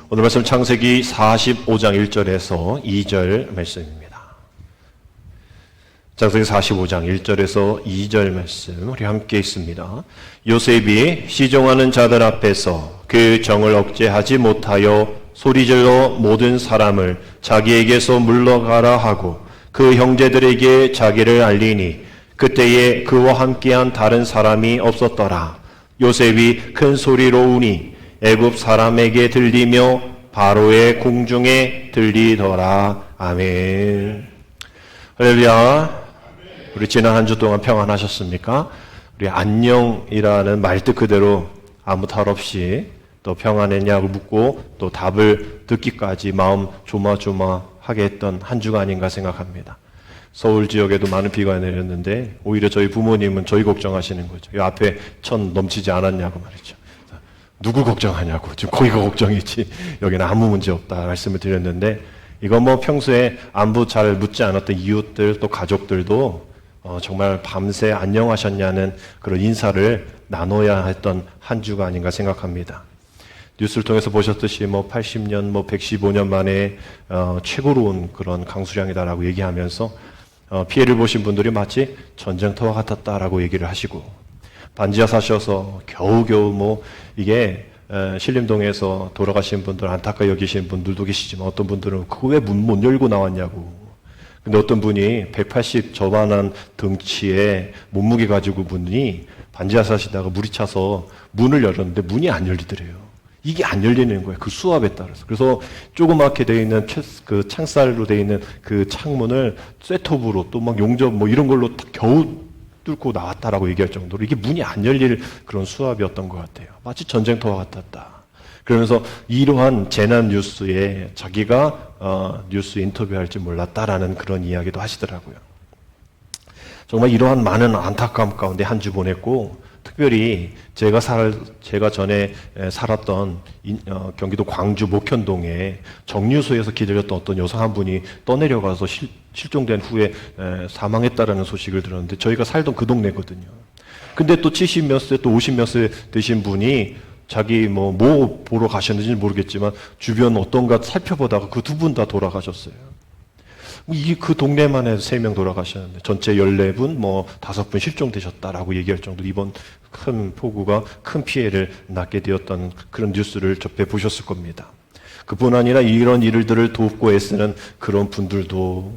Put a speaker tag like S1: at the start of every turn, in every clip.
S1: 오늘 말씀 창세기 45장 1절에서 2절 말씀입니다. 창세기 45장 1절에서 2절 말씀 우리 함께 있습니다. 요셉이 시종하는 자들 앞에서 그 정을 억제하지 못하여 소리질러 모든 사람을 자기에게서 물러가라 하고 그 형제들에게 자기를 알리니 그때에 그와 함께한 다른 사람이 없었더라. 요셉이 큰 소리로 우니 애굽 사람에게 들리며 바로의 궁중에 들리더라. 아멘. 할렐루야. 우리 지난 한 주 동안 평안하셨습니까? 우리 안녕이라는 말뜻 그대로 아무 탈 없이 또 평안했냐고 묻고 또 답을 듣기까지 마음 조마조마하게 했던 한 주가 아닌가 생각합니다. 서울 지역에도 많은 비가 내렸는데 오히려 저희 부모님은 저희 걱정하시는 거죠. 이 앞에 천 넘치지 않았냐고 말이죠. 누구 걱정하냐고. 지금 거기가 걱정이지 여기는 아무 문제 없다 말씀을 드렸는데, 이건 뭐 평소에 안부 잘 묻지 않았던 이웃들 또 가족들도 정말 밤새 안녕하셨냐는 그런 인사를 나눠야 했던 한 주가 아닌가 생각합니다. 뉴스를 통해서 보셨듯이 80년 115년 만에 최고로 그런 강수량이다라고 얘기하면서 피해를 보신 분들이 마치 전쟁터와 같았다라고 얘기를 하시고, 반지하 사셔서 겨우겨우 이게 신림동에서 돌아가신 분들 안타까이 여기시는 분들도 계시지만 어떤 분들은 그 왜 문 못 열고 나왔냐고. 근데 어떤 분이 180 저만한 등치에 몸무게 가지고 분이 반지하 사시다가 물이 차서 문을 열었는데 문이 안 열리더래요. 이게 안 열리는 거예요. 그 수압에 따라서. 그래서 조그맣게 되어 있는 그 창살로 되어 있는 그 창문을 쇠톱으로 또 용접 이런 걸로 겨우 뚫고 나왔다라고 얘기할 정도로 이게 문이 안 열릴 그런 수압이었던 것 같아요. 마치 전쟁터와 같았다. 그러면서 이러한 재난 뉴스에 자기가 뉴스 인터뷰할지 몰랐다라는 그런 이야기도 하시더라고요. 정말 이러한 많은 안타까움 가운데 한 주 보냈고, 특별히 제가 전에 살았던 경기도 광주 목현동에 정류소에서 기다렸던 어떤 여성 한 분이 떠내려가서 실종된 후에 사망했다라는 소식을 들었는데, 저희가 살던 그 동네거든요. 근데 또 70몇 세 또 50몇 세 되신 분이 자기 뭐 보러 가셨는지는 모르겠지만 주변 어떤가 살펴보다가 그 두 분 다 돌아가셨어요. 그 동네만 해도 3명 돌아가셨는데 전체 14분, 5분 실종되셨다라고 얘기할 정도로 이번 큰 폭우가 큰 피해를 낳게 되었던 그런 뉴스를 접해 보셨을 겁니다. 그뿐 아니라 이런 일들을 돕고 애쓰는 그런 분들도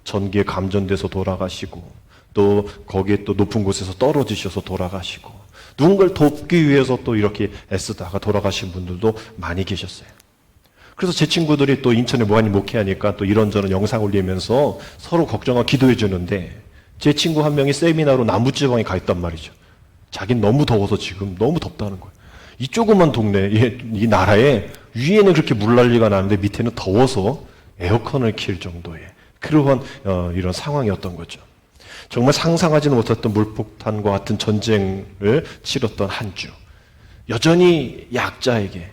S1: 전기에 감전돼서 돌아가시고, 또 거기에 또 높은 곳에서 떨어지셔서 돌아가시고, 누군가를 돕기 위해서 또 이렇게 애쓰다가 돌아가신 분들도 많이 계셨어요. 그래서 제 친구들이 또 인천에 많이 목회하니까 또 이런저런 영상 올리면서 서로 걱정하고 기도해 주는데, 제 친구 한 명이 세미나로 남부지방에 가 있단 말이죠. 자긴 너무 더워서 지금 너무 덥다는 거예요. 이 조그만 동네, 이 나라에 위에는 그렇게 물난리가 나는데 밑에는 더워서 에어컨을 킬 정도의 그러한 이런 상황이었던 거죠. 정말 상상하지는 못했던 물폭탄과 같은 전쟁을 치렀던 한 주. 여전히 약자에게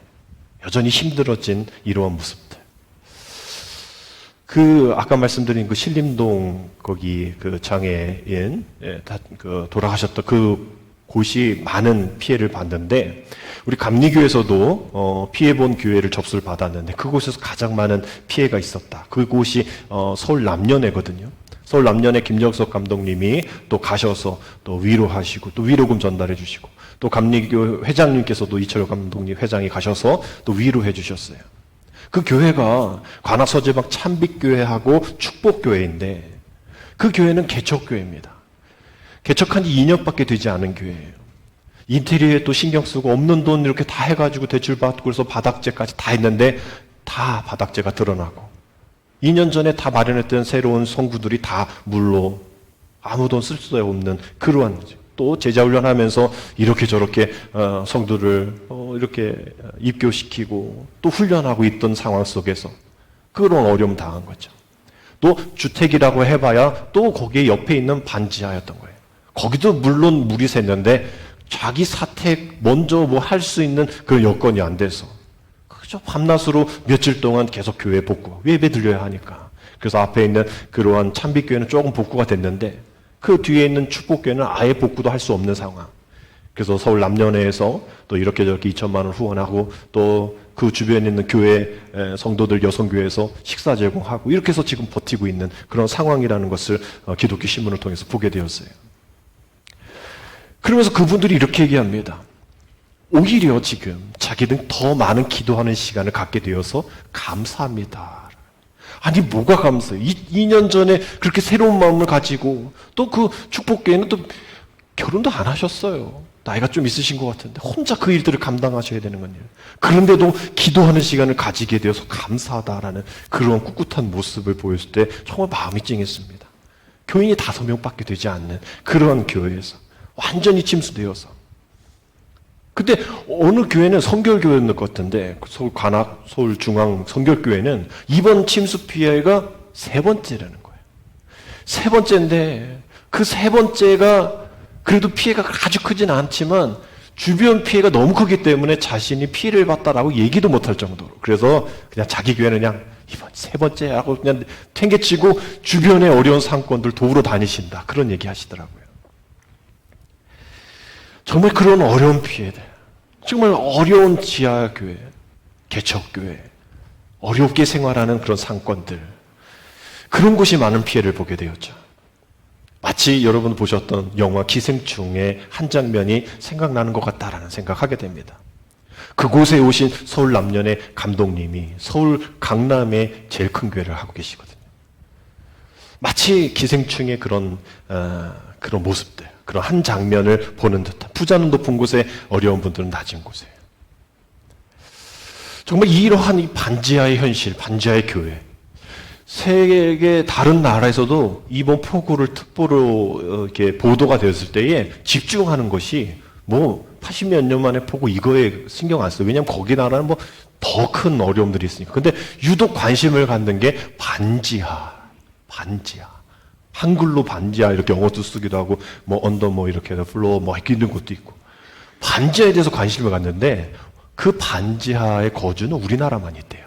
S1: 여전히 힘들어진 이러한 모습들. 아까 말씀드린 그 신림동 거기 그 장애인 돌아가셨던 그 곳이 많은 피해를 봤는데, 우리 감리교에서도 피해본 교회를 접수를 받았는데 그곳에서 가장 많은 피해가 있었다. 그곳이 서울 남년회거든요. 서울 남년회 김정석 감독님이 또 가셔서 또 위로하시고 또 위로금 전달해 주시고, 또 감리교 회장님께서도 이철호 감독님 회장이 가셔서 또 위로해 주셨어요. 그 교회가 관악서재방 참빛교회하고 축복교회인데, 그 교회는 개척교회입니다. 개척한 지 2년밖에 되지 않은 교회예요. 인테리어에 또 신경 쓰고 없는 돈 이렇게 다 해가지고 대출받고 그래서 바닥재까지 다 했는데 다 바닥재가 드러나고, 2년 전에 다 마련했던 새로운 성구들이 다 물로 아무 돈 쓸 수 없는 그러한, 또 제자훈련하면서 이렇게 저렇게 성도를 이렇게 입교시키고 또 훈련하고 있던 상황 속에서 그런 어려움 당한 거죠. 또 주택이라고 해봐야 또 거기에 옆에 있는 반지하였던 거예요. 거기도 물론 물이 샜는데 자기 사택 먼저 할 수 있는 그런 여건이 안 돼서 그저 밤낮으로 며칠 동안 계속 교회 복구, 예배 드려야 하니까. 그래서 앞에 있는 그러한 참빛교회는 조금 복구가 됐는데 그 뒤에 있는 축복교회는 아예 복구도 할 수 없는 상황. 그래서 서울 남년회에서 또 이렇게 저렇게 2천만 원 후원하고 또 그 주변에 있는 교회 성도들 여성교회에서 식사 제공하고 이렇게 해서 지금 버티고 있는 그런 상황이라는 것을 기독교 신문을 통해서 보게 되었어요. 그러면서 그분들이 이렇게 얘기합니다. 오히려 지금 자기는 더 많은 기도하는 시간을 갖게 되어서 감사합니다. 아니 뭐가 감사해요? 2년 전에 그렇게 새로운 마음을 가지고 또 그 축복교회는 또 결혼도 안 하셨어요. 나이가 좀 있으신 것 같은데 혼자 그 일들을 감당하셔야 되는 거예요. 그런데도 기도하는 시간을 가지게 되어서 감사하다라는 그런 꿋꿋한 모습을 보였을 때 정말 마음이 찡했습니다. 교인이 5명밖에 되지 않는 그러한 교회에서 완전히 침수되어서. 근데 어느 교회는 성결교회였는 것 같은데 서울 관악, 서울 중앙 성결교회는 이번 침수 피해가 3번째라는 거예요. 3번째인데 그 3번째가 그래도 피해가 아주 크진 않지만 주변 피해가 너무 크기 때문에 자신이 피해를 봤다라고 얘기도 못할 정도로. 그래서 그냥 자기 교회는 그냥 이번 3번째라고 그냥 탱개치고 주변의 어려운 상권들 도우러 다니신다. 그런 얘기 하시더라고요. 정말 그런 어려운 피해들, 정말 어려운 지하교회, 개척교회, 어렵게 생활하는 그런 상권들, 그런 곳이 많은 피해를 보게 되었죠. 마치 여러분 보셨던 영화 기생충의 한 장면이 생각나는 것 같다라는 생각하게 됩니다. 그곳에 오신 서울 남년의 감독님이 서울 강남에 제일 큰 교회를 하고 계시거든요. 마치 기생충의 그런 모습들, 그런 한 장면을 보는 듯한, 부자는 높은 곳에 어려운 분들은 낮은 곳에. 정말 이러한 이 반지하의 현실, 반지하의 교회, 세계 다른 나라에서도 이번 폭우를 특보로 이렇게 보도가 되었을 때에 집중하는 것이 80몇 년 만에 폭우 이거에 신경 안 써요. 왜냐하면 거기 나라는 더 큰 어려움들이 있으니까. 근데 유독 관심을 갖는 게 반지하. 한글로 반지하 이렇게 영어도 쓰기도 하고 언더 이렇게 플로어 이런 것도 있고 반지하에 대해서 관심을 갖는데 그 반지하의 거주는 우리나라만 있대요.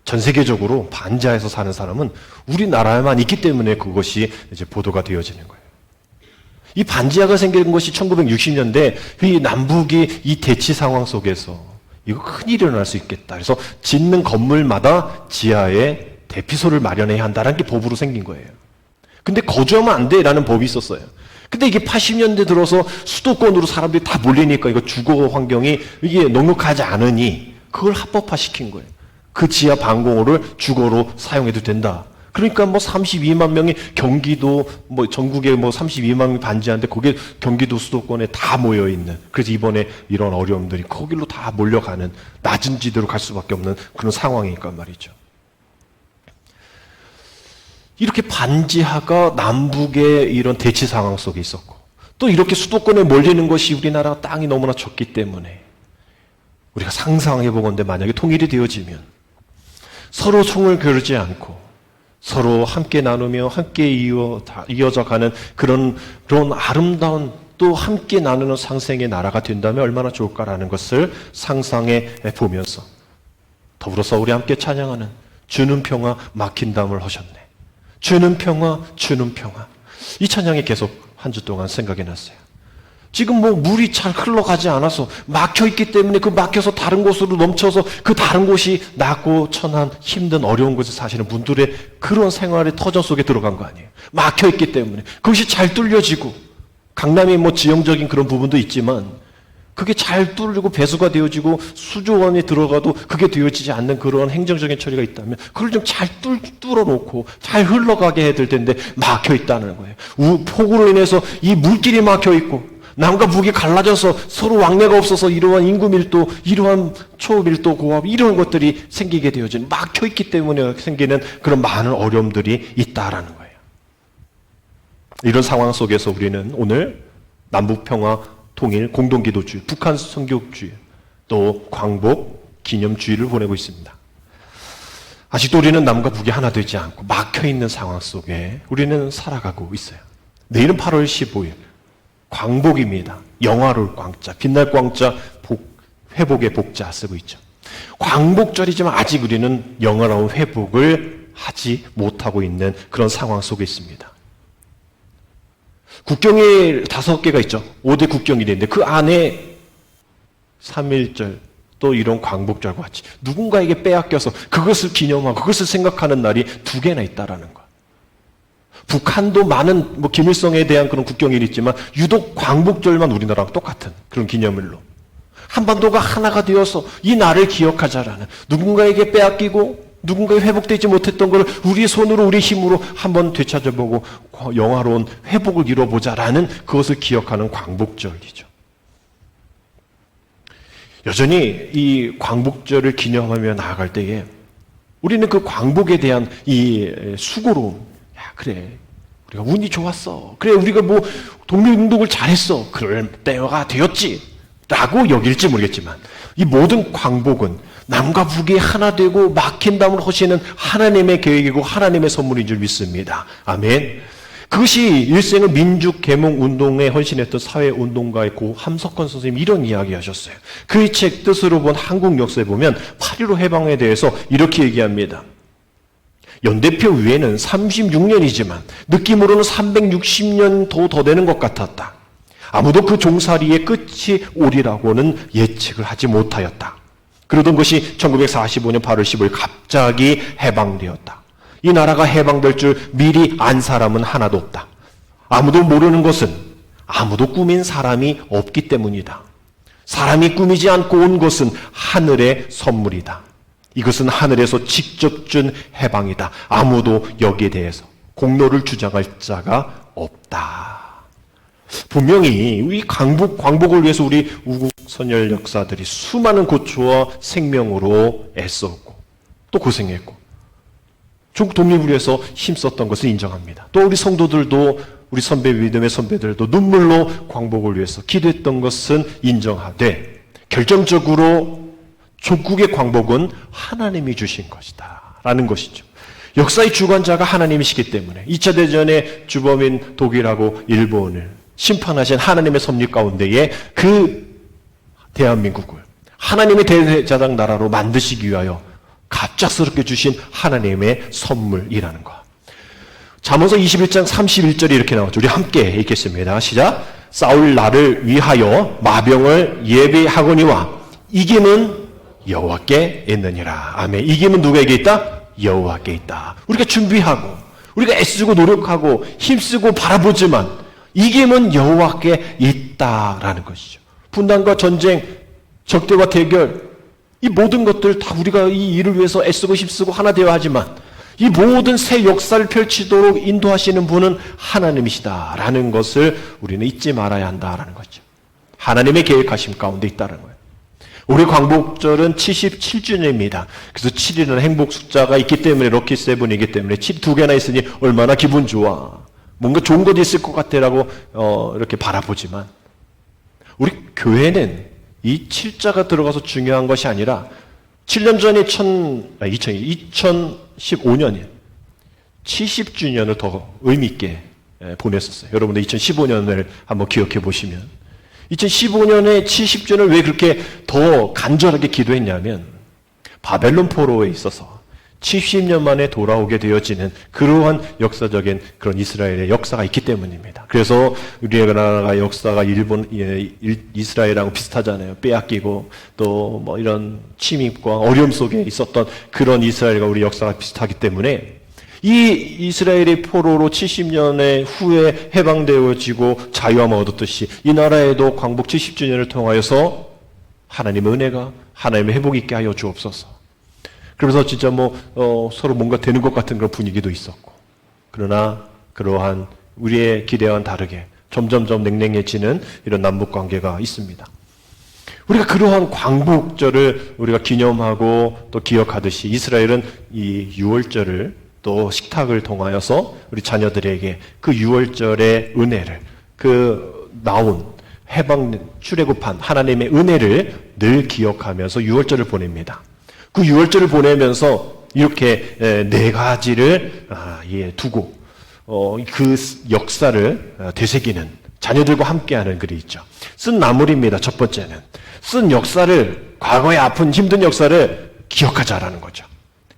S1: 전 세계적으로 반지하에서 사는 사람은 우리나라에만 있기 때문에 그것이 이제 보도가 되어지는 거예요. 이 반지하가 생긴 것이 1960년대 이 남북이 이 대치 상황 속에서 이거 큰일이 일어날 수 있겠다. 그래서 짓는 건물마다 지하에 대피소를 마련해야 한다는 게 법으로 생긴 거예요. 근데 거주하면 안 돼라는 법이 있었어요. 근데 이게 80년대 들어서 수도권으로 사람들이 다 몰리니까 이거 주거 환경이 이게 넉넉하지 않으니 그걸 합법화시킨 거예요. 그 지하 방공호를 주거로 사용해도 된다. 그러니까 32만 명이 경기도 전국에 32만 명이 반지하인데 거기에 경기도 수도권에 다 모여 있는. 그래서 이번에 이런 어려움들이 거기로 다 몰려가는 낮은 지대로 갈 수밖에 없는 그런 상황이니까 말이죠. 이렇게 반지하가 남북의 이런 대치 상황 속에 있었고 또 이렇게 수도권에 몰리는 것이 우리나라 땅이 너무나 좁기 때문에 우리가 상상해 보건대 만약에 통일이 되어지면 서로 총을 겨루지 않고 서로 함께 나누며 함께 이어져 가는 그런 아름다운 또 함께 나누는 상생의 나라가 된다면 얼마나 좋을까라는 것을 상상해 보면서 더불어서 우리 함께 찬양하는 주는 평화 막힌 담을 하셨네. 주는 평화, 주는 평화. 이 찬양이 계속 한 주 동안 생각이 났어요. 지금 물이 잘 흘러가지 않아서 막혀있기 때문에 그 막혀서 다른 곳으로 넘쳐서 그 다른 곳이 낮고 천한 힘든 어려운 곳에 사시는 분들의 그런 생활의 터전 속에 들어간 거 아니에요. 막혀있기 때문에. 그것이 잘 뚫려지고 강남이 지형적인 그런 부분도 있지만 그게 잘 뚫리고 배수가 되어지고 수조원에 들어가도 그게 되어지지 않는 그런 행정적인 처리가 있다면 그걸 좀 잘 뚫어놓고 잘 흘러가게 해야 될 텐데 막혀있다는 거예요. 폭우로 인해서 이 물길이 막혀있고 남과 북이 갈라져서 서로 왕래가 없어서 이러한 인구 밀도, 이러한 초밀도 고압 이런 것들이 생기게 되어지는 막혀있기 때문에 생기는 그런 많은 어려움들이 있다라는 거예요. 이런 상황 속에서 우리는 오늘 남북평화 통일, 공동기도주의, 북한 선교주의, 또 광복 기념주의를 보내고 있습니다. 아직도 우리는 남과 북이 하나 되지 않고 막혀있는 상황 속에 우리는 살아가고 있어요. 내일은 8월 15일 광복입니다. 영화로울 광자, 빛날 광자, 회복의 복자 쓰고 있죠. 광복절이지만 아직 우리는 영화로운 회복을 하지 못하고 있는 그런 상황 속에 있습니다. 국경이 5개가 있죠. 5대 국경일인데 그 안에 3.1절 또 이런 광복절과 같이 누군가에게 빼앗겨서 그것을 기념하고 그것을 생각하는 날이 두 개나 있다라는 것. 북한도 많은 김일성에 대한 그런 국경일이 있지만 유독 광복절만 우리나라랑 똑같은 그런 기념일로 한반도가 하나가 되어서 이 날을 기억하자라는, 누군가에게 빼앗기고 누군가에 회복되지 못했던 것을 우리 손으로 우리 힘으로 한번 되찾아보고 영화로운 회복을 이뤄보자라는 그것을 기억하는 광복절이죠. 여전히 이 광복절을 기념하며 나아갈 때에 우리는 그 광복에 대한 이 수고로, 야, 그래, 우리가 운이 좋았어. 그래, 우리가 독립운동을 잘했어. 그럴 때가 되었지. 라고 여길지 모르겠지만, 이 모든 광복은 남과 북이 하나 되고 막힌 담을 허시는 하나님의 계획이고 하나님의 선물인 줄 믿습니다. 아멘. 그것이 일생을 민족 계몽 운동에 헌신했던 사회운동가의 고 함석헌 선생님이 이런 이야기 하셨어요. 그의 책 뜻으로 본 한국 역사에 보면 8.15 해방에 대해서 이렇게 얘기합니다. 연대표 위에는 36년이지만 느낌으로는 360년 더 되는 것 같았다. 아무도 그 종살이의 끝이 오리라고는 예측을 하지 못하였다. 그러던 것이 1945년 8월 15일 갑자기 해방되었다. 이 나라가 해방될 줄 미리 안 사람은 하나도 없다. 아무도 모르는 것은 아무도 꾸민 사람이 없기 때문이다. 사람이 꾸미지 않고 온 것은 하늘의 선물이다. 이것은 하늘에서 직접 준 해방이다. 아무도 여기에 대해서 공로를 주장할 자가 없다. 분명히 이 광복을 위해서 우리 우국 선열 역사들이 수많은 고초와 생명으로 애썼고 또 고생했고 중국 독립을 위해서 힘썼던 것을 인정합니다. 또 우리 성도들도, 우리 믿음의 선배들도 눈물로 광복을 위해서 기도했던 것은 인정하되, 결정적으로 조국의 광복은 하나님이 주신 것이다 라는 것이죠. 역사의 주관자가 하나님이시기 때문에 2차 대전의 주범인 독일하고 일본을 심판하신 하나님의 섭리 가운데에 그 대한민국을 하나님의 대제사장 나라로 만드시기 위하여 갑작스럽게 주신 하나님의 선물이라는 것. 잠언서 21장 31절이 이렇게 나오죠. 우리 함께 읽겠습니다. 시작. 싸울 나를 위하여 마병을 예비하거니와 이김은 여호와께 있느니라. 아멘. 이김은 누구에게 있다? 여호와께 있다. 우리가 준비하고 우리가 애쓰고 노력하고 힘쓰고 바라보지만 이김은 여호와께 있다라는 것이죠. 분단과 전쟁, 적대와 대결, 이 모든 것들 다 우리가 이 일을 위해서 애쓰고 힘쓰고 하나 되어야 하지만 이 모든 새 역사를 펼치도록 인도하시는 분은 하나님이시다라는 것을 우리는 잊지 말아야 한다라는 거죠. 하나님의 계획하심 가운데 있다는 거예요. 올해 광복절은 77주년입니다. 그래서 7이라는 행복 숫자가 있기 때문에 럭키 세븐이기 때문에 7 두 개나 있으니 얼마나 기분 좋아. 뭔가 좋은 것도 있을 것 같아라고 이렇게 바라보지만 우리 교회는 이 7자가 들어가서 중요한 것이 아니라 7년 전에 2015년에 70주년을 더 의미 있게 보냈었어요. 여러분들 2015년을 한번 기억해 보시면 2015년에 70주년을 왜 그렇게 더 간절하게 기도했냐면 바벨론 포로에 있어서 70년 만에 돌아오게 되어지는 그러한 역사적인 그런 이스라엘의 역사가 있기 때문입니다. 그래서 우리나라가 역사가 이스라엘하고 비슷하잖아요. 빼앗기고 또 이런 침입과 어려움 속에 있었던 그런 이스라엘과 우리 역사가 비슷하기 때문에 이 이스라엘의 포로로 70년의 후에 해방되어지고 자유함을 얻었듯이 이 나라에도 광복 70주년을 통하여서 하나님의 은혜가 하나님의 회복이 있게 하여 주옵소서. 그래서 진짜 서로 뭔가 되는 것 같은 그런 분위기도 있었고, 그러나 그러한 우리의 기대와는 다르게 점점점 냉랭해지는 이런 남북 관계가 있습니다. 우리가 그러한 광복절을 우리가 기념하고 또 기억하듯이 이스라엘은 이 유월절을 또 식탁을 통하여서 우리 자녀들에게 그 유월절의 은혜를, 그 나온 해방 출애굽한 하나님의 은혜를 늘 기억하면서 유월절을 보냅니다. 그 유월절을 보내면서 이렇게 네 가지를 두고 그 역사를 되새기는 자녀들과 함께하는 글이 있죠. 쓴 나물입니다. 첫 번째는 쓴 역사를, 과거의 아픈 힘든 역사를 기억하자라는 거죠.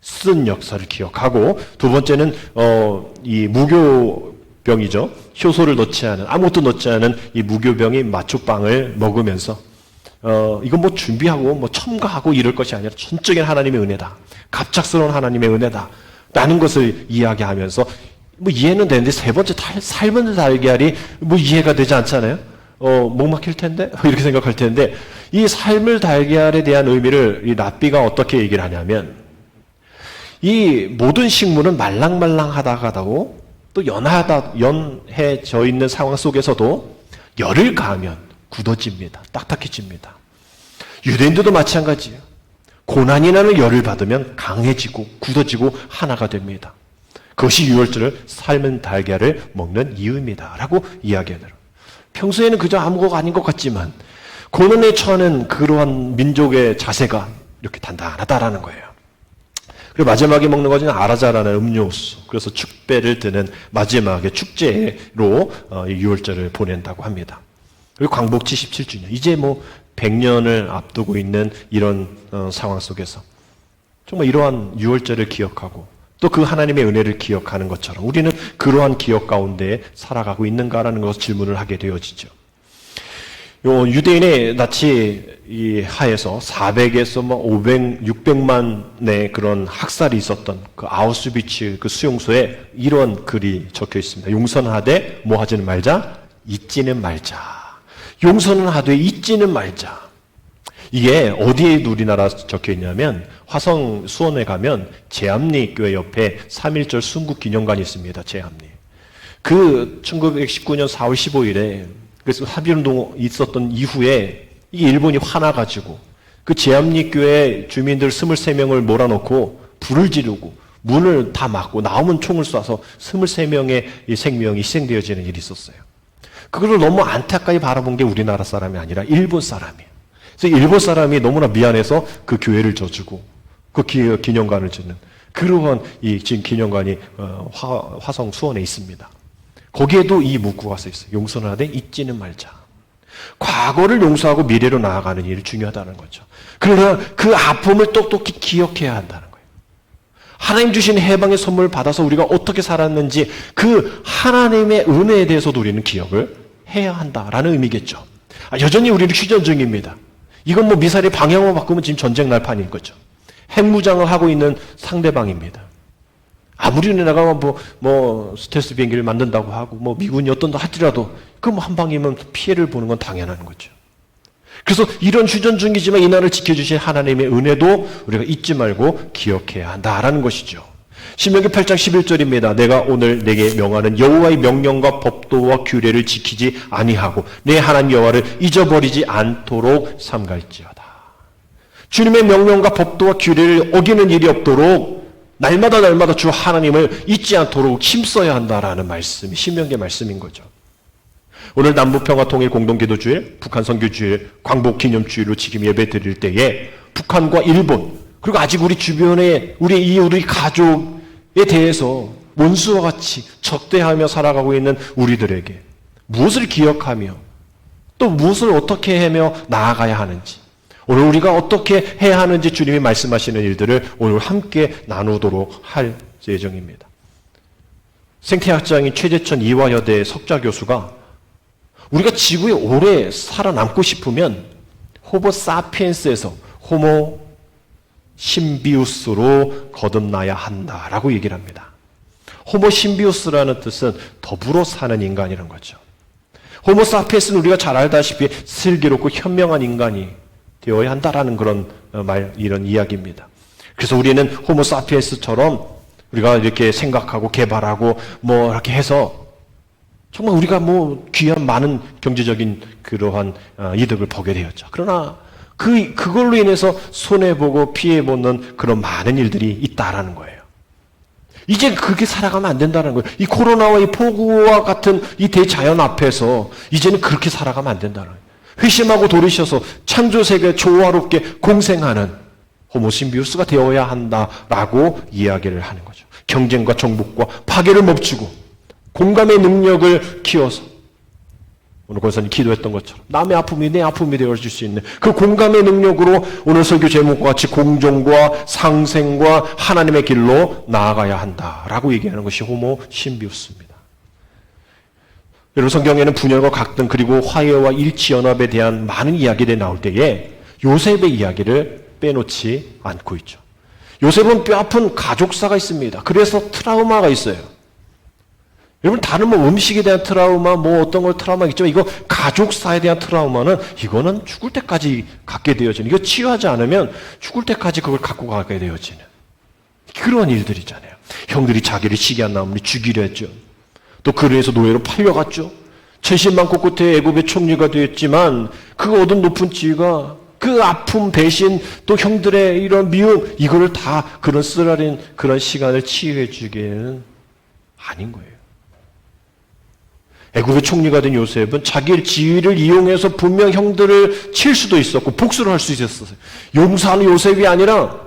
S1: 쓴 역사를 기억하고, 두 번째는 이 무교병이죠. 효소를 넣지 않은, 아무것도 넣지 않은 이 무교병이 마초빵을 먹으면서 이건 뭐 준비하고 뭐 첨가하고 이럴 것이 아니라 전적인 하나님의 은혜다. 갑작스러운 하나님의 은혜다. 라는 것을 이야기하면서 뭐 이해는 되는데 세 번째 삶은 달걀이 뭐 이해가 되지 않잖아요. 목 막힐 텐데 이렇게 생각할 텐데 이 삶을 달걀에 대한 의미를 이 랍비가 어떻게 얘기를 하냐면 이 모든 식물은 말랑말랑하다고 또 연해져 있는 상황 속에서도 열을 가하면 굳어집니다. 딱딱해집니다. 유대인들도 마찬가지예요. 고난이라는 열을 받으면 강해지고 굳어지고 하나가 됩니다. 그것이 유월절을 삶은 달걀을 먹는 이유입니다. 라고 이야기하더라고요. 평소에는 그저 아무것도 아닌 것 같지만 고난에 처하는 그러한 민족의 자세가 이렇게 단단하다라는 거예요. 그리고 마지막에 먹는 것은 아라자라는 음료수. 그래서 축배를 드는 마지막에 축제로 유월절을 보낸다고 합니다. 그리고 광복 77주년. 이제 뭐 100년을 앞두고 있는 이런 상황 속에서 정말 이러한 유월절을 기억하고 또 그 하나님의 은혜를 기억하는 것처럼 우리는 그러한 기억 가운데 살아가고 있는가라는 것을 질문을 하게 되어지죠. 유대인의 나치 하에서 400에서 500, 600만의 그런 학살이 있었던 그 아우슈비츠 그 수용소에 이런 글이 적혀 있습니다. 용서하되 뭐 하지는 말자, 잊지는 말자. 용서는 하되 잊지는 말자. 이게 어디에 우리나라 적혀 있냐면 화성 수원에 가면 제암리 교회 옆에 3.1절 순국 기념관이 있습니다. 제암리. 그 1919년 4월 15일에 그래서 합의운동 있었던 이후에 이 일본이 화나가지고 그 제암리 교회 주민들 23명을 몰아놓고 불을 지르고 문을 다 막고 나오면 총을 쏴서 23명의 이 생명이 희생되어지는 일이 있었어요. 그걸 너무 안타까이 바라본 게 우리나라 사람이 아니라 일본 사람이에요. 그래서 일본 사람이 너무나 미안해서 그 교회를 져주고 그 기념관을 짓는 그러한 이 지금 기념관이 화성 수원에 있습니다. 거기에도 이 문구가 써 있어요. 용서는 하되 잊지는 말자. 과거를 용서하고 미래로 나아가는 일이 중요하다는 거죠. 그러나 그 아픔을 똑똑히 기억해야 한다는 거예요. 하나님 주신 해방의 선물을 받아서 우리가 어떻게 살았는지 그 하나님의 은혜에 대해서도 우리는 기억을 해야 한다라는 의미겠죠. 여전히 우리는 휴전 중입니다. 이건 뭐 미사일의 방향만 바꾸면 지금 전쟁 날판인 거죠. 핵무장을 하고 있는 상대방입니다. 아무리 내가 뭐 스텔스 비행기를 만든다고 하고 뭐 미군이 어떤다 하더라도 그 뭐 한 방이면 피해를 보는 건 당연한 거죠. 그래서 이런 휴전 중이지만 이 나라를 지켜주신 하나님의 은혜도 우리가 잊지 말고 기억해야 한다라는 것이죠. 신명기 8장 11절입니다. 내가 오늘 내게 명하는 여호와의 명령과 법도와 규례를 지키지 아니하고 내 하나님 여호와를 잊어버리지 않도록 삼갈지어다. 주님의 명령과 법도와 규례를 어기는 일이 없도록 날마다 주 하나님을 잊지 않도록 힘써야 한다라는 말씀이 신명기의 말씀인 거죠. 오늘 남북평화통일 공동기도주일, 북한선교주일, 광복기념주일로 지금 예배 드릴 때에 북한과 일본 그리고 아직 우리 주변에 우리 가족에 대해서 원수와 같이 적대하며 살아가고 있는 우리들에게 무엇을 기억하며 또 무엇을 어떻게 하며 나아가야 하는지 오늘 우리가 어떻게 해야 하는지 주님이 말씀하시는 일들을 오늘 함께 나누도록 할 예정입니다. 생태학자인 최재천 이화여대 석좌교수가 우리가 지구에 오래 살아남고 싶으면 호모 사피엔스에서 호모 신비우스로 거듭나야 한다라고 얘기를 합니다. 호모 신비우스라는 뜻은 더불어 사는 인간이라는 거죠. 호모 사피엔스는 우리가 잘 알다시피 슬기롭고 현명한 인간이 되어야 한다라는 그런 이런 이야기입니다. 그래서 우리는 호모 사피엔스처럼 우리가 이렇게 생각하고 개발하고 뭐 이렇게 해서 정말 우리가 뭐 귀한 많은 경제적인 그러한 이득을 보게 되었죠. 그러나 그걸로 인해서 손해보고 피해보는 그런 많은 일들이 있다라는 거예요. 이제 그렇게 살아가면 안 된다는 거예요. 이 코로나와 이 폭우와 같은 이 대자연 앞에서 이제는 그렇게 살아가면 안 된다는 거예요. 회심하고 돌이셔서 창조세계 조화롭게 공생하는 호모신비우스가 되어야 한다라고 이야기를 하는 거죠. 경쟁과 정복과 파괴를 멈추고 공감의 능력을 키워서 오늘 권사님 기도했던 것처럼 남의 아픔이 내 아픔이 되어줄 수 있는 그 공감의 능력으로 오늘 설교 제목과 같이 공존과 상생과 하나님의 길로 나아가야 한다라고 얘기하는 것이 호모 신비우스입니다. 여러분 성경에는 분열과 갈등 그리고 화해와 일치 연합에 대한 많은 이야기들이 나올 때에 요셉의 이야기를 빼놓지 않고 있죠. 요셉은 뼈아픈 가족사가 있습니다. 그래서 트라우마가 있어요. 여러분 다른 뭐 음식에 대한 트라우마 뭐 어떤 걸 트라우마 있지만 이거 가족사에 대한 트라우마는 이거는 죽을 때까지 갖게 되어지는, 이거 치유하지 않으면 죽을 때까지 그걸 갖고 가게 되어지는 그런 일들이잖아요. 형들이 자기를 시기한 나무니 죽이려 했죠. 또 그로 인해서 노예로 팔려갔죠. 천신만 곳곳에 애굽의 총리가 되었지만 그 얻은 높은 지위가 그 아픔 대신 또 형들의 이런 미움 이거를 다 그런 쓰라린 그런 시간을 치유해 주기에는 아닌 거예요. 애굽의 총리가 된 요셉은 자기의 지위를 이용해서 분명 형들을 칠 수도 있었고 복수를 할 수 있었어요. 용서하는 요셉이 아니라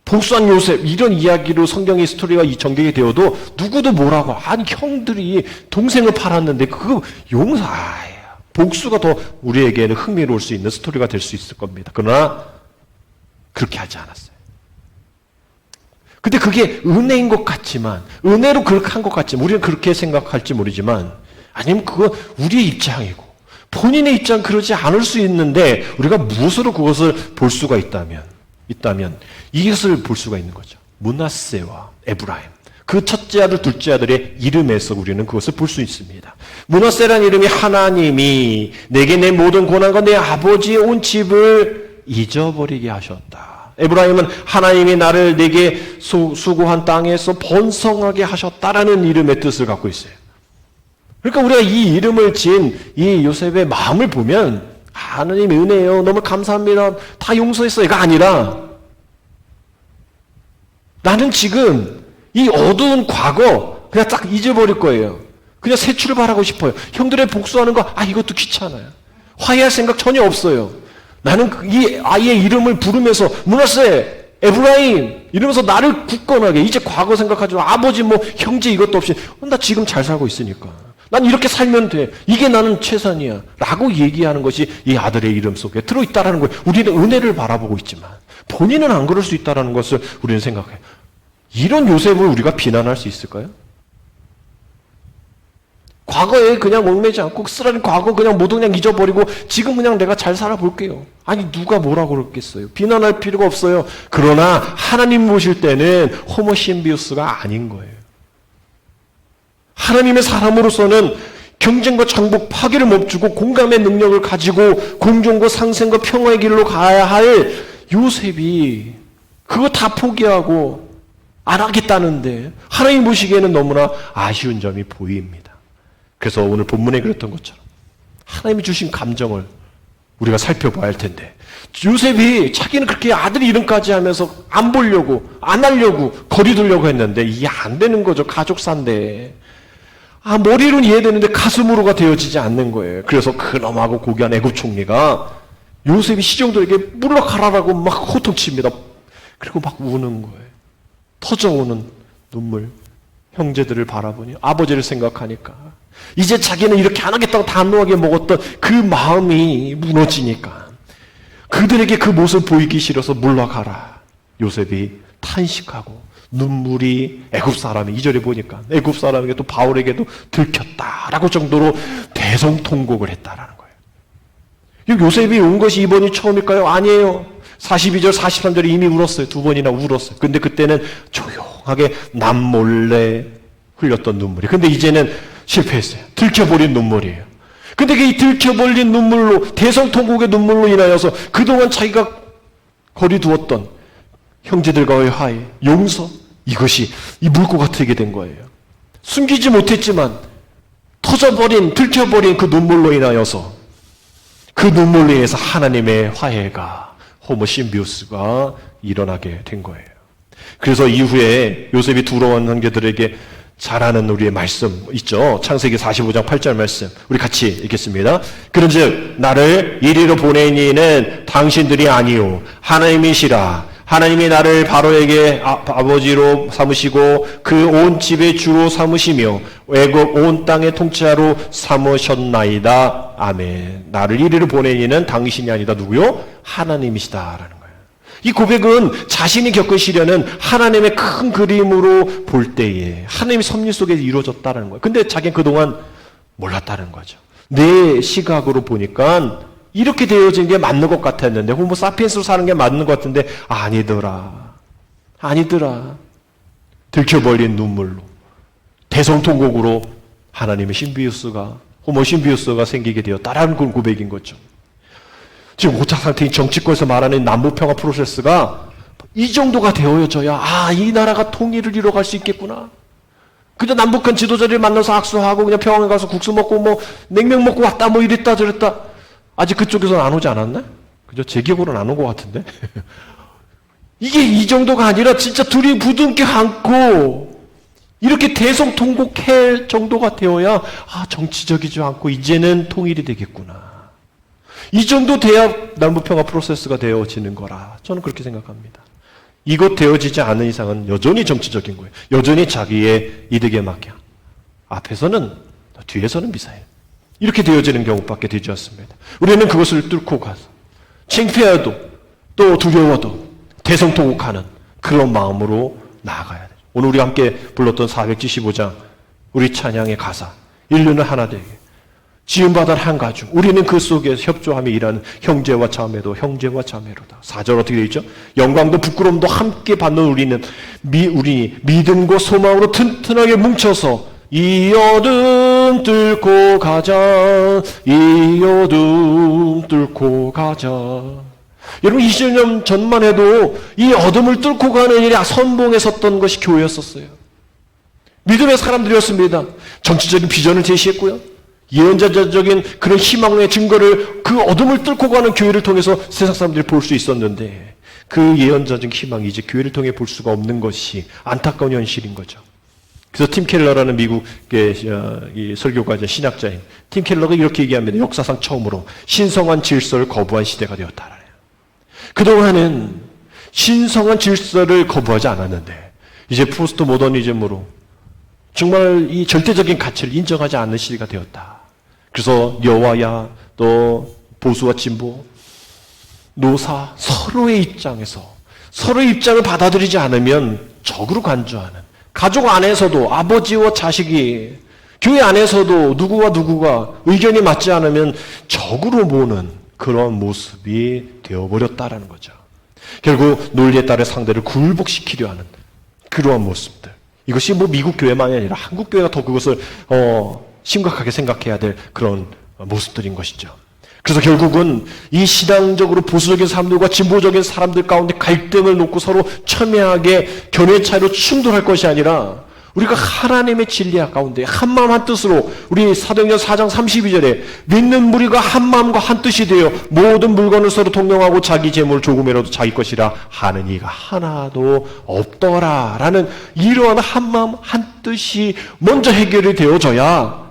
S1: 복수한 요셉, 이런 이야기로 성경의 스토리가 전개가 되어도 누구도 뭐라고, 아니 형들이 동생을 팔았는데 그거 복수가 더 우리에게는 흥미로울 수 있는 스토리가 될 수 있을 겁니다. 그러나 그렇게 하지 않았어요. 근데 그게 은혜인 것 같지만, 은혜로 그렇게 한 것 같지만, 우리는 그렇게 생각할지 모르지만, 아니면 그건 우리의 입장이고 본인의 입장 그러지 않을 수 있는데 우리가 무엇으로 그것을 볼 수가 있다면 이것을 볼 수가 있는 거죠. 므낫세와 에브라임, 그 첫째 아들 둘째 아들의 이름에서 우리는 그것을 볼 수 있습니다. 므낫세라는 이름이 하나님이 내게 내 모든 고난과 내 아버지의 온 집을 잊어버리게 하셨다. 에브라임은 하나님이 나를 내게 수고한 땅에서 번성하게 하셨다라는 이름의 뜻을 갖고 있어요. 그러니까 우리가 이 이름을 지은 이 요셉의 마음을 보면 하나님 은혜예요. 너무 감사합니다. 다 용서했어. 이거 아니라 나는 지금 이 어두운 과거 그냥 딱 잊어버릴 거예요. 그냥 새 출발하고 싶어요. 형들의 복수하는 거 이것도 귀찮아요. 화해할 생각 전혀 없어요. 나는 이 아이의 이름을 부르면서 므낫세, 에브라임 이러면서 나를 굳건하게 이제 과거 생각하지 마. 아버지 뭐 형제 이것도 없이 나 지금 잘 살고 있으니까. 난 이렇게 살면 돼. 이게 나는 최선이야. 라고 얘기하는 것이 이 아들의 이름 속에 들어있다라는 거예요. 우리는 은혜를 바라보고 있지만 본인은 안 그럴 수 있다는 것을 우리는 생각해요. 이런 요셉을 우리가 비난할 수 있을까요? 과거에 그냥 얽매지 않고 쓰라린 과거 그냥 모두 그냥 잊어버리고 지금 그냥 내가 잘 살아볼게요. 아니 누가 뭐라고 그러겠어요. 비난할 필요가 없어요. 그러나 하나님 보실 때는 호모신비우스가 아닌 거예요. 하나님의 사람으로서는 경쟁과 정복, 파괴를 멈추고 공감의 능력을 가지고 공존과 상생과 평화의 길로 가야 할 요셉이 그거 다 포기하고 안 하겠다는데 하나님 보시기에는 너무나 아쉬운 점이 보입니다. 그래서 오늘 본문에 그랬던 것처럼 하나님이 주신 감정을 우리가 살펴봐야 할 텐데 요셉이 자기는 그렇게 아들 이름까지 하면서 안 보려고 안 하려고 거리 두려고 했는데 이게 안 되는 거죠. 가족사인데 머리로는 이해되는데 가슴으로가 되어지지 않는 거예요. 그래서 그놈하고 고귀한 애굽 총리가 요셉이 시종들에게 물러가라라고 막 호통칩니다. 그리고 막 우는 거예요. 터져오는 눈물. 형제들을 바라보니 아버지를 생각하니까 이제 자기는 이렇게 안 하겠다고 단호하게 먹었던 그 마음이 무너지니까 그들에게 그 모습 보이기 싫어서 물러가라. 요셉이 탄식하고 눈물이 애굽 사람이 2절에 보니까 애굽 사람에게 또 바울에게도 들켰다라고 정도로 대성통곡을 했다라는 거예요. 요셉이 운 것이 이번이 처음일까요? 아니에요. 42절 43절에 이미 울었어요. 2번이나 울었어요. 근데 그때는 조용하게 남몰래 흘렸던 눈물이. 근데 이제는 실패했어요. 들켜버린 눈물이에요. 근데 이 들켜버린 눈물로 대성통곡의 눈물로 인하여서 그동안 자기가 거리 두었던 형제들과의 화해, 용서 이것이 이 물고가 트게 된 거예요. 숨기지 못했지만 터져버린, 들켜버린 그 눈물로 인하여서 그 눈물로 인해서 하나님의 화해가 호모신비우스가 일어나게 된 거예요. 그래서 이후에 요셉이 두려운 형제들에게 잘하는 우리의 말씀 있죠. 창세기 45장 8절 말씀 우리 같이 읽겠습니다. 그런즉 나를 이리로 보낸 이는 당신들이 아니요 하나님이시라. 하나님이 나를 바로에게 아버지로 삼으시고 그 온 집의 주로 삼으시며 애굽 온 땅의 통치자로 삼으셨나이다. 아멘. 나를 이리로 보낸 이는 당신이 아니다. 누구요? 하나님이시다라는 거예요. 이 고백은 자신이 겪은 시련은 하나님의 큰 그림으로 볼 때에 하나님의 섭리 속에 이루어졌다는 거예요. 근데 자기는 그동안 몰랐다는 거죠. 내 시각으로 보니까 이렇게 되어진 게 맞는 것 같았는데, 호모사피엔스로 사는 게 맞는 것 같은데 아니더라. 들켜버린 눈물로, 대성통곡으로 하나님의 신비우스가, 호모 신비우스가 생기게 되었다라는 그 고백인 거죠. 지금 오차 상태인 정치권에서 말하는 남북평화 프로세스가 이 정도가 되어져야 이 나라가 통일을 이뤄갈 수 있겠구나. 그저 남북한 지도자를 만나서 악수하고 그냥 평화에 가서 국수 먹고 뭐 냉면 먹고 왔다 뭐 이랬다 저랬다. 아직 그쪽에서는 안 오지 않았나? 그저 제 기억으로는 안 온 것 같은데. 이게 이 정도가 아니라 진짜 둘이 부둥켜 안고 이렇게 대성통곡할 정도가 되어야 정치적이지 않고 이제는 통일이 되겠구나. 이 정도 돼야 남북평화 프로세스가 되어지는 거라 저는 그렇게 생각합니다. 이것 되어지지 않은 이상은 여전히 정치적인 거예요. 여전히 자기의 이득에 맞게 앞에서는 뒤에서는 미사일 이렇게 되어지는 경우밖에 되지 않습니다. 우리는 그것을 뚫고 가서 창피해도 또 두려워도 대성통곡하는 그런 마음으로 나아가야 돼요. 오늘 우리 함께 불렀던 475장 우리 찬양의 가사 인류는 하나 되게 지음받은 한 가족 우리는 그 속에서 협조하며 일하는 형제와 자매도 형제와 자매로다. 4절 어떻게 되어 있죠? 영광도 부끄러움도 함께 받는 우리 믿음과 소망으로 튼튼하게 뭉쳐서 이 어둠 뚫고 가자. 이 어둠 뚫고 가자. 여러분 20년 전만 해도 이 어둠을 뚫고 가는 일이 선봉에 섰던 것이 교회였었어요. 믿음의 사람들이었습니다. 정치적인 비전을 제시했고요. 예언자적인 그런 희망의 증거를 그 어둠을 뚫고 가는 교회를 통해서 세상 사람들이 볼 수 있었는데 그 예언자적인 희망이 이제 교회를 통해 볼 수가 없는 것이 안타까운 현실인 거죠. 그래서 팀 켈러라는 미국의 설교가이자 신학자인 팀 켈러가 이렇게 얘기합니다. 역사상 처음으로 신성한 질서를 거부한 시대가 되었다. 그동안은 신성한 질서를 거부하지 않았는데 이제 포스트 모더니즘으로 정말 이 절대적인 가치를 인정하지 않는 시대가 되었다. 그래서 여와야 또 보수와 진보, 노사 서로의 입장에서 서로의 입장을 받아들이지 않으면 적으로 간주하는 가족 안에서도 아버지와 자식이 교회 안에서도 누구와 누구가 의견이 맞지 않으면 적으로 보는 그런 모습이 되어버렸다라는 거죠. 결국 논리에 따라 상대를 굴복시키려 하는 그러한 모습들. 이것이 미국 교회만이 아니라 한국 교회가 더 그것을 심각하게 생각해야 될 그런 모습들인 것이죠. 그래서 결국은 이 신앙적으로 보수적인 사람들과 진보적인 사람들 가운데 갈등을 놓고 서로 첨예하게 견해 차이로 충돌할 것이 아니라 우리가 하나님의 진리 가운데 한마음 한뜻으로 우리 사도행전 4장 32절에 믿는 무리가 한마음과 한뜻이 되어 모든 물건을 서로 동령하고 자기 재물 조금이라도 자기 것이라 하는 이가 하나도 없더라 라는 이러한 한마음 한뜻이 먼저 해결이 되어져야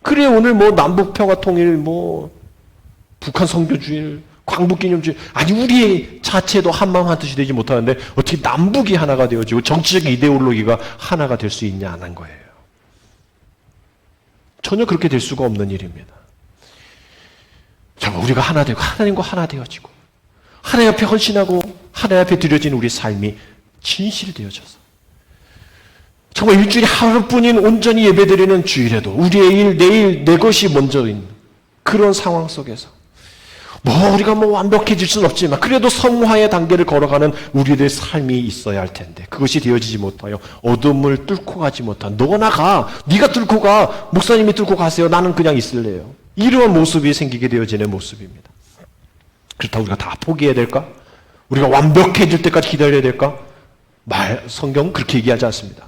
S1: 그래 오늘 남북평화 통일 북한 선교주일 광복기념주일 우리 자체도 한마음 한뜻이 되지 못하는데 어떻게 남북이 하나가 되어지고 정치적인 이데올로기가 하나가 될 수 있냐는 거예요. 전혀 그렇게 될 수가 없는 일입니다. 정말 우리가 하나 되고 하나님과 하나 되어지고 하나님 앞에 헌신하고 하나님 앞에 드려진 우리 삶이 진실이 되어져서 정말 일주일에 하루뿐인 온전히 예배드리는 주일에도 우리의 일, 내일 내 것이 먼저인 그런 상황 속에서 우리가 완벽해질 수는 없지만 그래도 성화의 단계를 걸어가는 우리들의 삶이 있어야 할 텐데 그것이 되어지지 못하여 어둠을 뚫고 가지 못한 너나 가 네가 뚫고 가 목사님이 뚫고 가세요 나는 그냥 있을래요 이러한 모습이 생기게 되어지는 모습입니다. 그렇다고 우리가 다 포기해야 될까? 우리가 완벽해질 때까지 기다려야 될까? 성경은 그렇게 얘기하지 않습니다.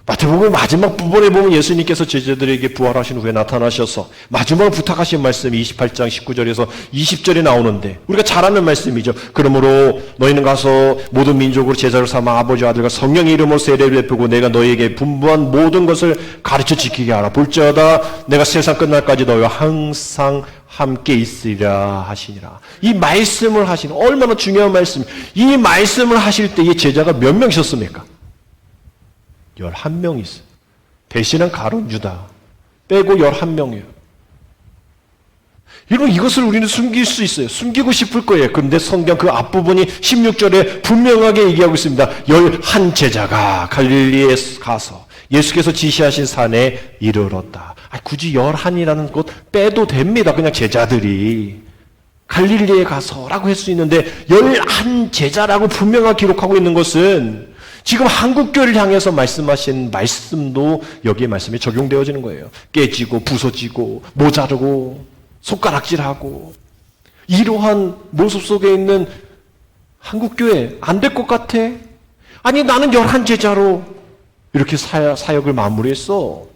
S1: 마태복음 마지막 부분에 보면 예수님께서 제자들에게 부활하신 후에 나타나셔서 마지막으로 부탁하신 말씀이 28장 19절에서 20절에 나오는데 우리가 잘 아는 말씀이죠. 그러므로 너희는 가서 모든 민족으로 제자를 삼아 아버지와 아들과 성령의 이름으로 세례를 베푸고 내가 너희에게 분부한 모든 것을 가르쳐 지키게 하라. 볼지어다 내가 세상 끝날까지 너희와 항상 함께 있으리라 하시니라. 이 말씀을 하시는 얼마나 중요한 말씀. 이 말씀을 하실 때 이 제자가 몇 명이셨습니까? 11명이 있어요. 배신한 가룟 유다 빼고 11명이에요. 여러분 이것을 우리는 숨길 수 있어요. 숨기고 싶을 거예요. 그런데 성경 그 앞부분이 16절에 분명하게 얘기하고 있습니다. 11 제자가 갈릴리에 가서 예수께서 지시하신 산에 이르렀다. 굳이 열한이라는 곳 빼도 됩니다. 그냥 제자들이 갈릴리에 가서라고 할 수 있는데 11 제자라고 분명하게 기록하고 있는 것은 지금 한국교회를 향해서 말씀하신 말씀도 여기에 말씀이 적용되어지는 거예요. 깨지고 부서지고 모자르고 손가락질하고 이러한 모습 속에 있는 한국교회 안 될 것 같아? 아니 나는 11 제자로 이렇게 사역을 마무리했어.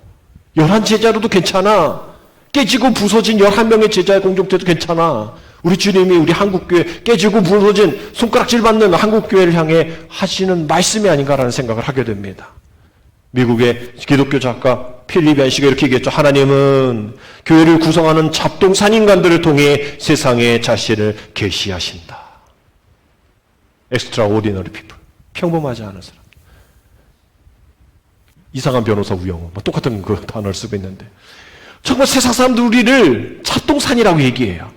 S1: 11 제자로도 괜찮아. 깨지고 부서진 11명의 제자의 공동체도 괜찮아. 우리 주님이 우리 한국교회 깨지고 부서진 손가락질 받는 한국교회를 향해 하시는 말씀이 아닌가라는 생각을 하게 됩니다. 미국의 기독교 작가 필립 얀시가 이렇게 얘기했죠. 하나님은 교회를 구성하는 잡동산 인간들을 통해 세상에 자신을 계시하신다. extraordinary people. 평범하지 않은 사람. 이상한 변호사 우영우. 똑같은 그 단어를 쓰고 있는데 정말 세상 사람들 우리를 잡동산이라고 얘기해요.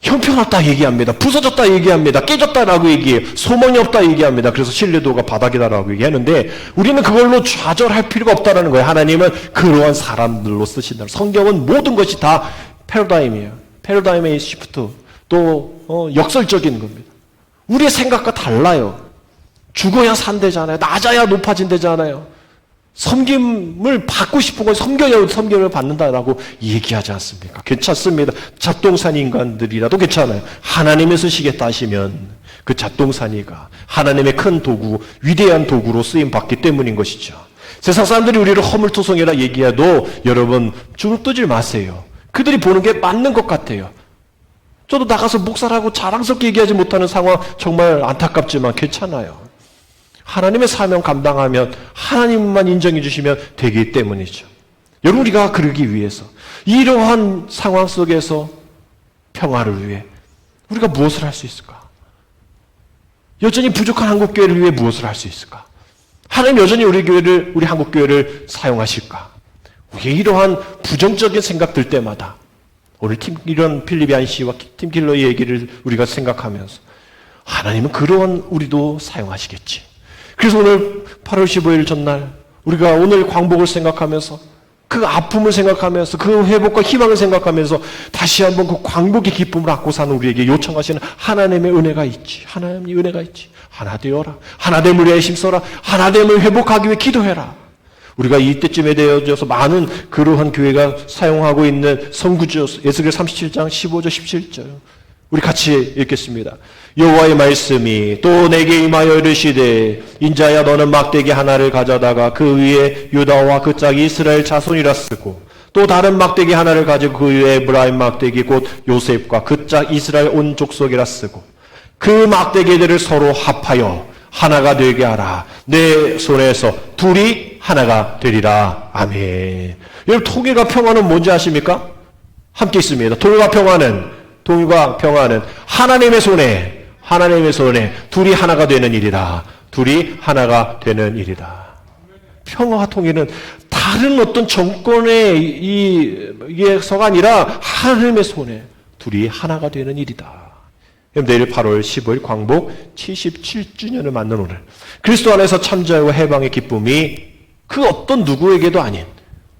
S1: 형편없다 얘기합니다. 부서졌다 얘기합니다. 깨졌다라고 얘기해요. 소망이 없다 얘기합니다. 그래서 신뢰도가 바닥이다라고 얘기하는데 우리는 그걸로 좌절할 필요가 없다는 거예요. 하나님은 그러한 사람들로 쓰신다. 성경은 모든 것이 다 패러다임이에요. 패러다임의 시프트. 또 역설적인 겁니다. 우리의 생각과 달라요. 죽어야 산대잖아요. 낮아야 높아진대잖아요. 섬김을 받고 싶은 건 섬겨야 섬김을 받는다라고 얘기하지 않습니까? 괜찮습니다. 잡동산 인간들이라도 괜찮아요. 하나님이 쓰시겠다 하시면 그 잡동산이가 하나님의 큰 도구, 위대한 도구로 쓰임받기 때문인 것이죠. 세상 사람들이 우리를 허물투성이라 얘기해도 여러분 주눅 뜨지 마세요. 그들이 보는 게 맞는 것 같아요. 저도 나가서 목사라고 자랑스럽게 얘기하지 못하는 상황 정말 안타깝지만 괜찮아요. 하나님의 사명 감당하면 하나님만 인정해 주시면 되기 때문이죠. 여러분 우리가 그러기 위해서 이러한 상황 속에서 평화를 위해 우리가 무엇을 할 수 있을까? 여전히 부족한 한국교회를 위해 무엇을 할 수 있을까? 하나님 여전히 우리 한국교회를 사용하실까? 우리의 이러한 부정적인 생각 들 때마다 오늘 이런 필립 씨와 팀 킬러의 얘기를 우리가 생각하면서 하나님은 그러한 우리도 사용하시겠지. 그래서 오늘 8월 15일 전날 우리가 오늘 광복을 생각하면서 그 아픔을 생각하면서 그 회복과 희망을 생각하면서 다시 한번 그 광복의 기쁨을 안고 사는 우리에게 요청하시는 하나님의 은혜가 있지. 하나님의 은혜가 있지. 하나 되어라. 하나됨을 위해 힘써라. 하나됨을 회복하기 위해 기도해라. 우리가 이때쯤에 되어져서 많은 그러한 교회가 사용하고 있는 선구죠. 에스겔 37장 15절 17절 우리 같이 읽겠습니다. 여호와의 말씀이 또 내게 임하여 이르시되 인자야 너는 막대기 하나를 가져다가 그 위에 유다와 그 짝이 이스라엘 자손이라 쓰고 또 다른 막대기 하나를 가지고 그 위에 에브라임 막대기 곧 요셉과 그 짝 이스라엘 온 족속이라 쓰고 그 막대기들을 서로 합하여 하나가 되게 하라. 내 손에서 둘이 하나가 되리라. 아멘. 여러분 통일과 평화는 뭔지 아십니까? 함께 있습니다. 통일과 평화는 하나님의 손에 둘이 하나가 되는 일이다. 둘이 하나가 되는 일이다. 평화와 통일은 다른 어떤 정권의 이에서가 아니라 하나님의 손에 둘이 하나가 되는 일이다. 내일 8월 15일 광복 77주년을 맞는 오늘 그리스도 안에서 참자와 해방의 기쁨이 그 어떤 누구에게도 아닌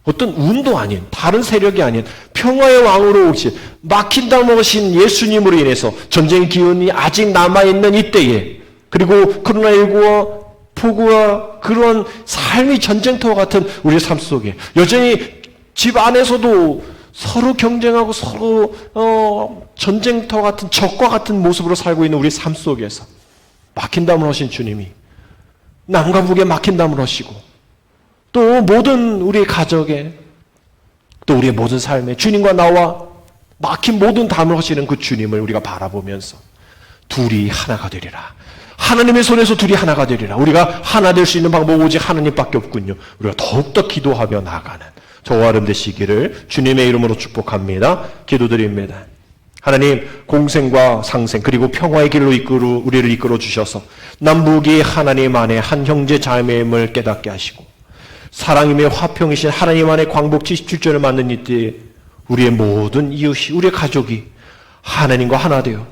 S1: 어떤 운도 아닌 다른 세력이 아닌 평화의 왕으로 오신 막힌다 오신 예수님으로 인해서 전쟁의 기운이 아직 남아있는 이때에 그리고 코로나19와 폭우와 그런 삶이 전쟁터와 같은 우리의 삶 속에 여전히 집 안에서도 서로 경쟁하고 서로 전쟁터 같은 적과 같은 모습으로 살고 있는 우리 삶 속에서 막힌 담을 하신 주님이 남과 북에 막힌 담을 하시고 또 모든 우리의 가정에 또 우리의 모든 삶에 주님과 나와 막힌 모든 담을 하시는 그 주님을 우리가 바라보면서 둘이 하나가 되리라. 하나님의 손에서 둘이 하나가 되리라. 우리가 하나 될 수 있는 방법은 오직 하나님밖에 없군요. 우리가 더욱더 기도하며 나아가는 저와 여러분 되시기를 주님의 이름으로 축복합니다. 기도드립니다. 하나님 공생과 상생 그리고 평화의 길로 우리를 이끌어 주셔서 남북이 하나님 안에 한 형제 자매임을 깨닫게 하시고 사랑이며 화평이신 하나님 안에 광복 77주년을 맞는 이때에 우리의 모든 이웃이 우리의 가족이 하나님과 하나 되어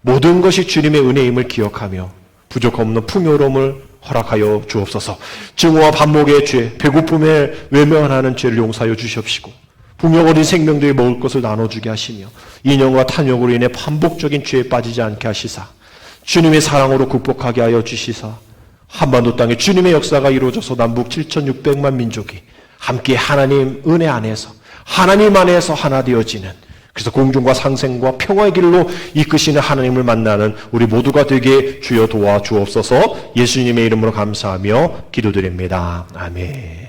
S1: 모든 것이 주님의 은혜임을 기억하며 부족함 없는 풍요로움을 허락하여 주옵소서. 증오와 반목의 죄, 배고픔에 외면하는 죄를 용서하여 주시옵시고 풍요 어린 생명들이 먹을 것을 나눠주게 하시며 인연과 탐욕으로 인해 반복적인 죄에 빠지지 않게 하시사 주님의 사랑으로 극복하게 하여 주시사 한반도 땅에 주님의 역사가 이루어져서 남북 7,600만 민족이 함께 하나님 은혜 안에서 하나님 안에서 하나 되어지는, 그래서 공존과 상생과 평화의 길로 이끄시는 하나님을 만나는 우리 모두가 되게 주여 도와주옵소서. 예수님의 이름으로 감사하며 기도드립니다. 아멘.